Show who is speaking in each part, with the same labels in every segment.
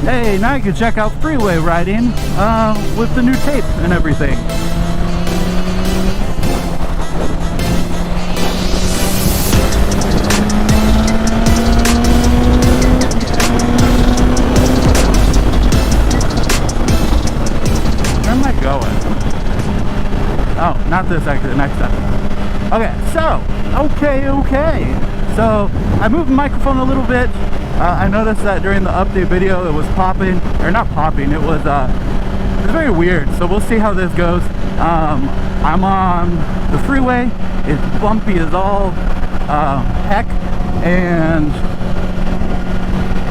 Speaker 1: Hey, now you can check out freeway riding with the new tape and everything. Where am I going? Oh, not this exit, next exit. Okay, so, okay. So, I moved the microphone a little bit. I noticed that during the update video it was popping, or not popping, it was very weird. So we'll see how this goes. I'm on the freeway, it's bumpy as all heck, and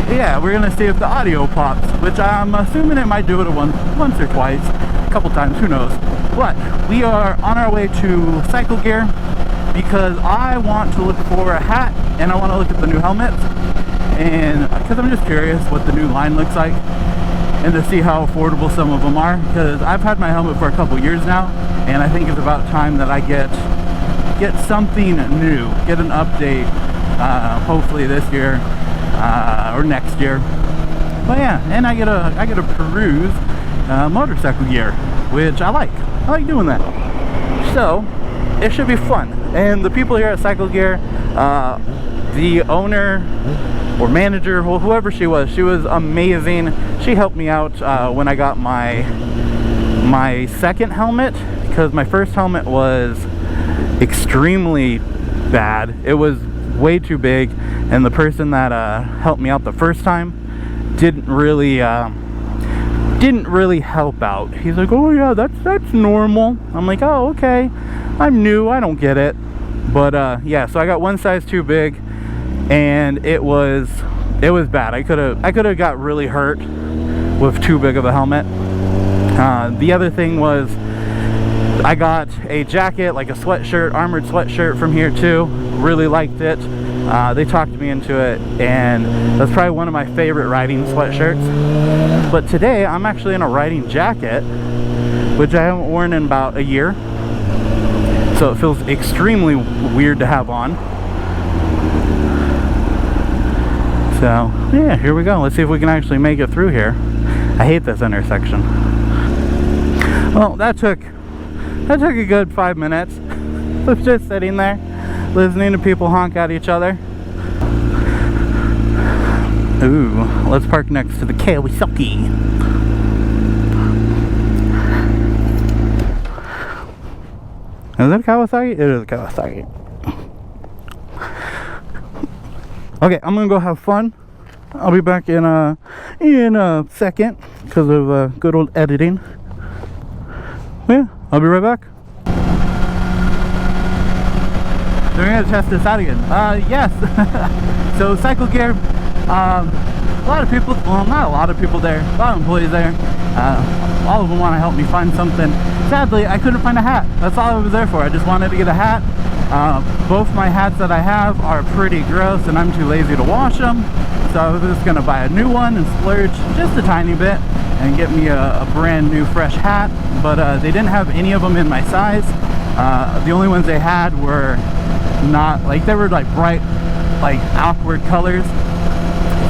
Speaker 1: yeah, we're gonna see if the audio pops, which I'm assuming it might do it once or twice, a couple times, who knows. But we are on our way to Cycle Gear because I want to look for a hat and I want to look at the new helmets. And because I'm just curious what the new line looks like and to see how affordable some of them are, because I've had my helmet for a couple years now and I think it's about time that I get something new, get an update, hopefully this year or next year. But yeah, and I get to peruse motorcycle gear, which I like doing that. So it should be fun. And the people here at Cycle Gear, the owner or manager, whoever she was amazing. She helped me out when I got my second helmet, because my first helmet was extremely bad. It was way too big, and the person that helped me out the first time didn't really help out. He's like, oh yeah, that's normal. I'm like, oh okay, I'm new, I don't get it. But yeah, so I got one size too big, and it was bad. I could have got really hurt with too big of a helmet. The other thing was I got a jacket, like a sweatshirt, armored sweatshirt from here too. Really liked it. They talked me into it, and that's probably one of my favorite riding sweatshirts. But today I'm actually in a riding jacket, which I haven't worn in about a year, so it feels extremely weird to have on. So yeah, here we go. Let's see if we can actually make it through here. I hate this intersection. Well, that took a good 5 minutes of just sitting there listening to people honk at each other. Ooh, let's park next to the Kawasaki. Is it a Kawasaki? It is a Kawasaki. Okay, I'm gonna go have fun. I'll be back in a second because of good old editing. Yeah, I'll be right back. So we're gonna test this out again. Yes. So Cycle Gear, a lot of people, well, not a lot of people there, a lot of employees there. All of them want to help me find something. Sadly, I couldn't find a hat. That's all I was there for. I just wanted to get a hat. Both my hats that I have are pretty gross and I'm too lazy to wash them, so I was just gonna buy a new one and splurge just a tiny bit and get me a brand new fresh hat. But they didn't have any of them in my size. The only ones they had were not, like, they were like bright, like awkward colors.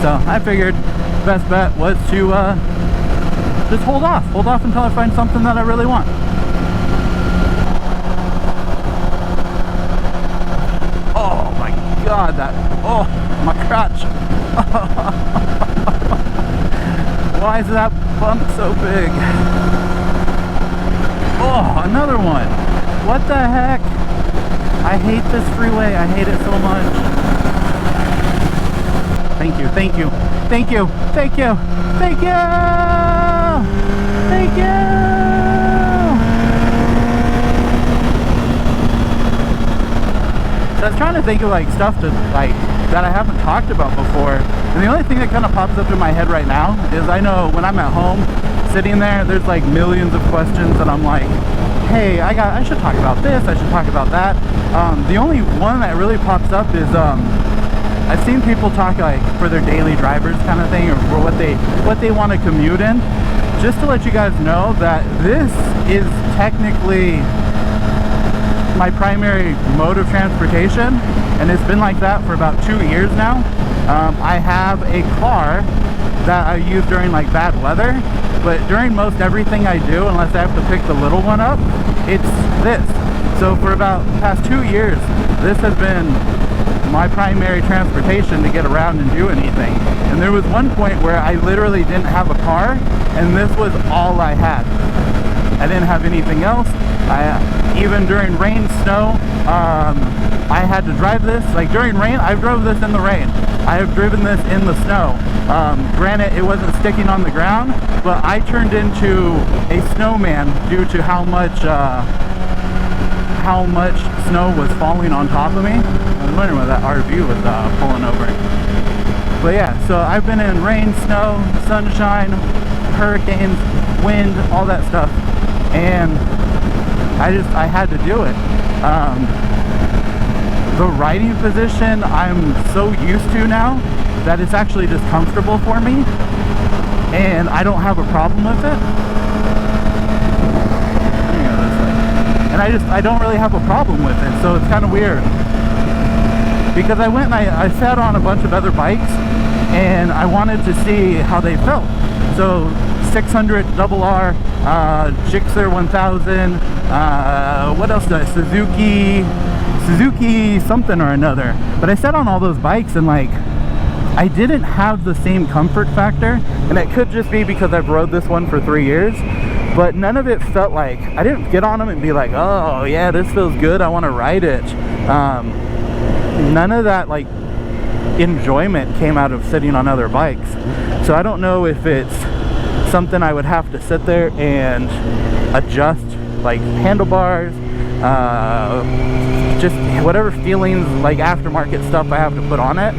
Speaker 1: So I figured best bet was to just hold off until I find something that I really want. Oh my god, oh, my crotch. Why is that bump so big? Oh, another one. What the heck? I hate this freeway. I hate it so much. Thank you, thank you, thank you, thank you, thank you, thank you. So I was trying to think of like stuff to that I haven't talked about before, and the only thing that kind of pops up in my head right now is I know when I'm at home sitting there's like millions of questions and I'm like, hey, I should talk about this, I should talk about that. The only one that really pops up is I've seen people talk like for their daily drivers kind of thing, or for what they want to commute in. Just to let you guys know that this is technically my primary mode of transportation, and it's been like that for about 2 years now. I have a car that I use during like bad weather, but during most everything I do, unless I have to pick the little one up, it's this. So for about the past 2 years, this has been my primary transportation to get around and do anything. And there was one point where I literally didn't have a car, and this was all I had. I didn't have anything else. Even during rain, snow, I had to drive this. Like during rain, I drove this in the rain. I have driven this in the snow. Granted, it wasn't sticking on the ground, but I turned into a snowman due to how much snow was falling on top of me. I was wondering where that RV was pulling over. But yeah, so I've been in rain, snow, sunshine, hurricanes, wind, all that stuff, and I had to do it. The riding position I'm so used to now that it's actually just comfortable for me, and I don't have a problem with it. And I don't really have a problem with it, so it's kind of weird. Because I went and I sat on a bunch of other bikes, and I wanted to see how they felt. So 600RR, Gixxer 1000, what else did I, Suzuki something or another. But I sat on all those bikes, and like, I didn't have the same comfort factor, and it could just be because I've rode this one for 3 years, but none of it felt like, I didn't get on them and be like, oh yeah, this feels good, I want to ride it. None of that like enjoyment came out of sitting on other bikes. So I don't know if it's something I would have to sit there and adjust, like handlebars, just whatever feelings, like aftermarket stuff I have to put on it.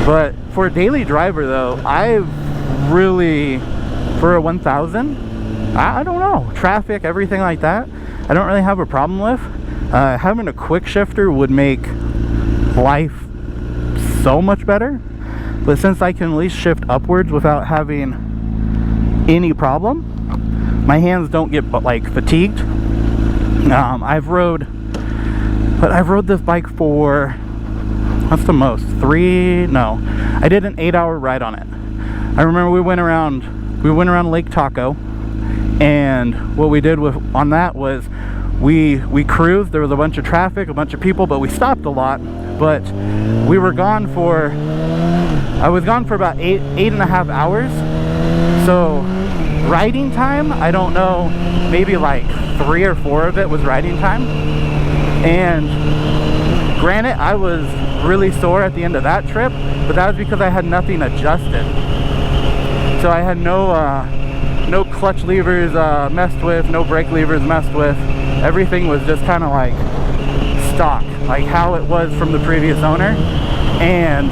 Speaker 1: But for a daily driver though, I've really, for a 1000, I don't know, traffic, everything like that, I don't really have a problem with. Having a quick shifter would make life so much better, but since I can at least shift upwards without having any problem, my hands don't get like fatigued. I've rode this bike for, what's the most, I did an 8-hour ride on it. I remember we went around Lake Tahoe, and what we did on that was we cruised. There was a bunch of traffic, a bunch of people, but we stopped a lot. But we were gone for, I was gone for about 8.5 hours. So riding time, I don't know, maybe like 3 or 4 of it was riding time. And granted, I was really sore at the end of that trip, but that was because I had nothing adjusted. So I had no clutch levers messed with, no brake levers messed with. Everything was just kind of like stock, like how it was from the previous owner. And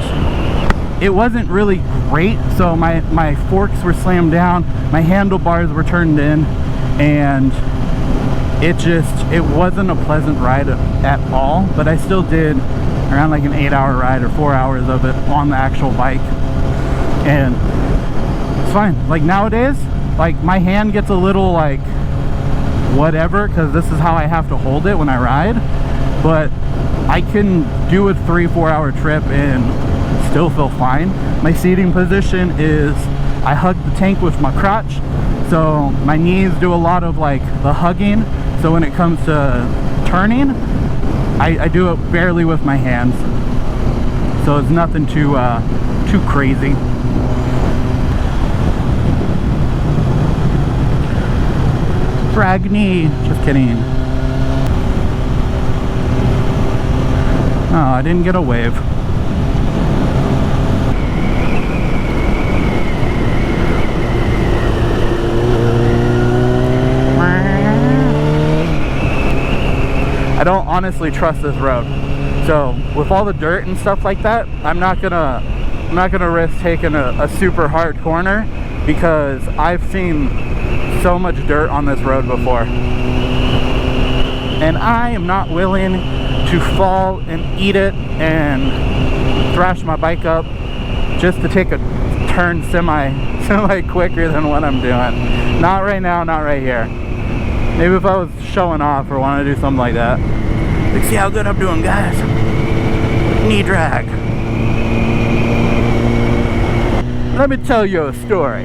Speaker 1: it wasn't really great, so my forks were slammed down, my handlebars were turned in, and it wasn't a pleasant ride at all. But I still did around like an 8-hour ride or 4 hours of it on the actual bike, and it's fine. Like nowadays, like my hand gets a little like whatever, because this is how I have to hold it when I ride, but I can do a 3-4 hour trip and still feel fine. My seating position is, I hug the tank with my crotch, so my knees do a lot of like the hugging. So when it comes to turning, I do it barely with my hands, so it's nothing too crazy. Fragny, just kidding. Oh, I didn't get a wave. I don't honestly trust this road. So with all the dirt and stuff like that, I'm not gonna risk taking a super hard corner, because I've seen so much dirt on this road before, and I am not willing to fall and eat it and thrash my bike up just to take a turn semi quicker than what I'm doing. Not right now, not right here. Maybe if I was showing off or want to do something like that. Like, see how good I'm doing, guys. Knee drag. let me tell you a story.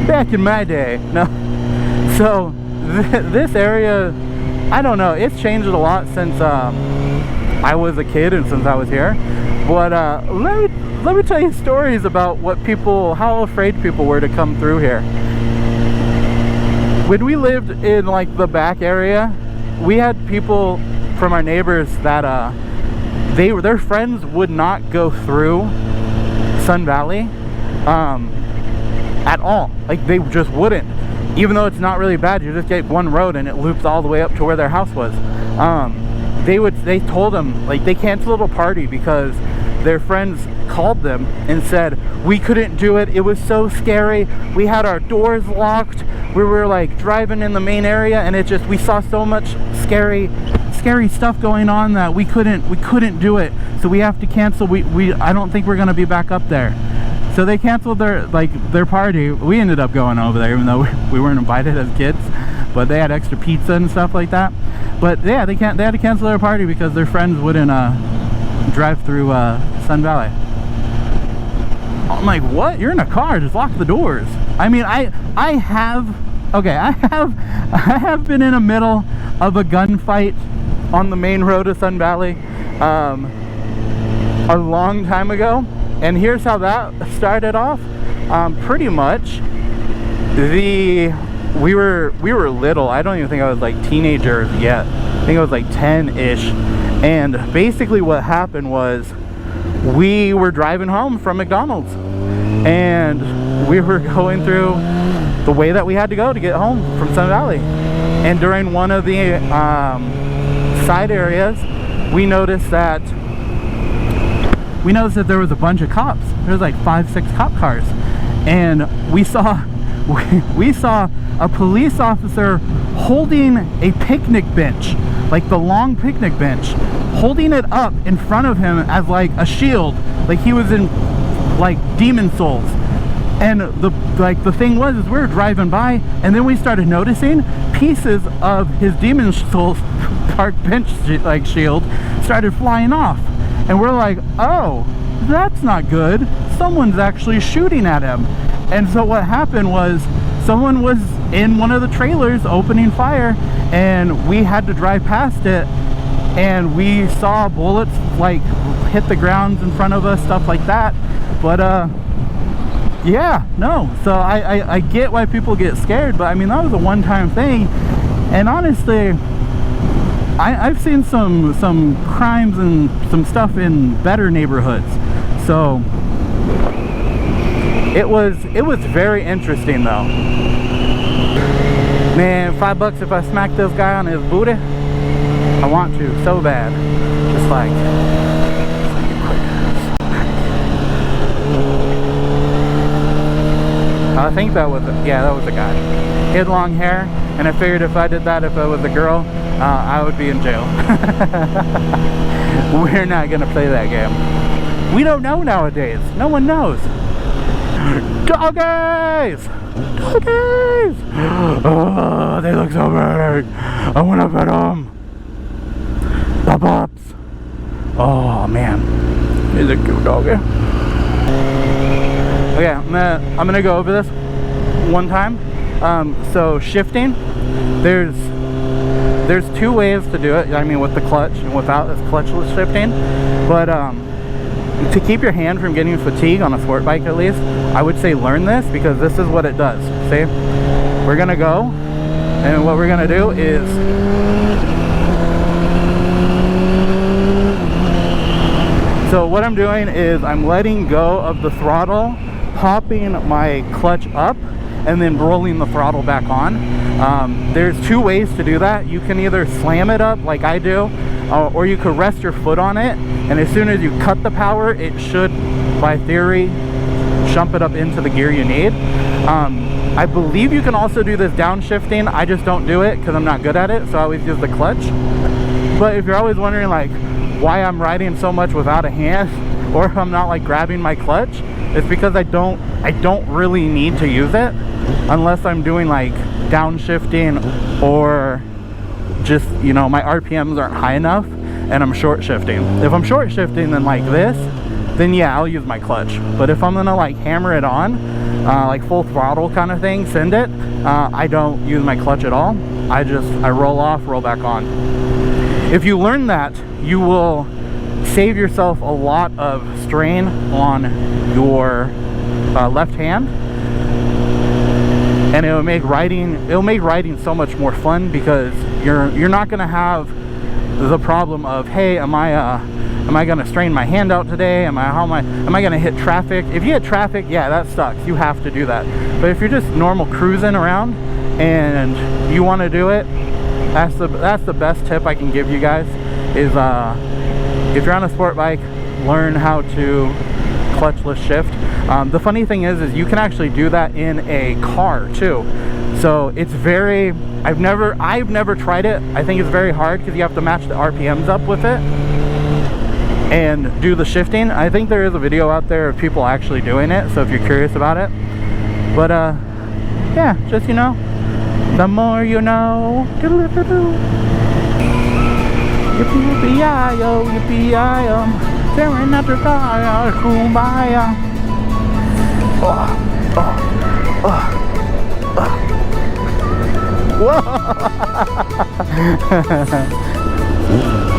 Speaker 1: Back in my day, no. So this area, I don't know, it's changed a lot since I was a kid and since I was here. But let me tell you stories about what people, how afraid people were to come through here. When we lived in like the back area, we had people from our neighbors that their friends would not go through Sun Valley at all. Like they just wouldn't, even though it's not really bad. You just get one road and it loops all the way up to where their house was. They told them, like, they canceled a party because their friends called them and said we couldn't do it, it was so scary, we had our doors locked, we were like driving in the main area and it just, we saw so much scary stuff going on that we couldn't do it, so we have to cancel. I don't think we're gonna be back up there. So they canceled their party. We ended up going over there even though we weren't invited as kids, but they had extra pizza and stuff like that. But yeah, they had to cancel their party because their friends wouldn't drive through Sun Valley. I'm like, what? You're in a car, just lock the doors. I mean, I have been in the middle of a gunfight on the main road of Sun Valley a long time ago, and here's how that started off. Pretty much we were little. I don't even think I was like teenagers yet. I think I was like 10-ish. And basically what happened was we were driving home from McDonald's and we were going through the way that we had to go to get home from Sun Valley. And during one of the side areas, we noticed that there was a bunch of cops. There was like 5-6 cop cars, and we saw a police officer holding a picnic bench, like the long picnic bench, holding it up in front of him as like a shield, like he was in like Demon Souls. And the thing was, is we were driving by, and then we started noticing pieces of his Demon Souls park bench like shield started flying off, and we're like, oh, that's not good. Someone's actually shooting at him. And so what happened was someone was in one of the trailers opening fire, and we had to drive past it, and we saw bullets like hit the ground in front of us, stuff like that. But yeah, no, so I get why people get scared, but I mean, that was a one-time thing. And honestly, I've seen some crimes and some stuff in better neighborhoods. So it was very interesting though. Man, $5 if I smack this guy on his booty. I want to so bad. Just like I think that was a guy. He had long hair, and I figured if I did that, if I was a girl, I would be in jail. We're not gonna play that game. We don't know nowadays. No one knows. Doggies! Doggies! Oh, they look so big. I wanna pet them. The pups. Oh man, he's a cute doggy. Okay, I'm gonna go over this one time. So shifting, there's two ways to do it. I mean, with the clutch and without, it's clutchless shifting. But to keep your hand from getting fatigue on a sport bike, at least, I would say learn this, because this is what it does. See, we're gonna go, and what we're gonna do is so what I'm doing is I'm letting go of the throttle, popping my clutch up, and then rolling the throttle back on. There's two ways to do that. You can either slam it up like I do, or you could rest your foot on it, and as soon as you cut the power, it should, by theory, jump it up into the gear you need. I believe you can also do this downshifting. I just don't do it because I'm not good at it, so I always use the clutch. But if you're always wondering like why I'm riding so much without a hand, or if I'm not like grabbing my clutch, it's because I don't really need to use it unless I'm doing like downshifting, or just, you know, my RPMs aren't high enough and I'm short shifting. If I'm short shifting then like this, then yeah, I'll use my clutch. But if I'm gonna like hammer it on, like full throttle kind of thing, send it, I don't use my clutch at all. I roll off, roll back on. If you learn that, you will save yourself a lot of strain on your left hand, and it'll make riding so much more fun, because you're not gonna have the problem of, hey, am I gonna strain my hand out today? Am I gonna hit traffic? If you hit traffic, yeah, that sucks. You have to do that. But if you're just normal cruising around and you want to do it, that's the best tip I can give you guys. Is if you're on a sport bike, learn how to clutchless shift. The funny thing is you can actually do that in a car too. So it's very, I've never tried it. I think it's very hard because you have to match the RPMs up with it and do the shifting. I think there is a video out there of people actually doing it, so if you're curious about it. But yeah, just, you know, the more you know. Yippee-yi-yo, yippee-yi-yo, tearing at the fire, kumbaya. Whoa!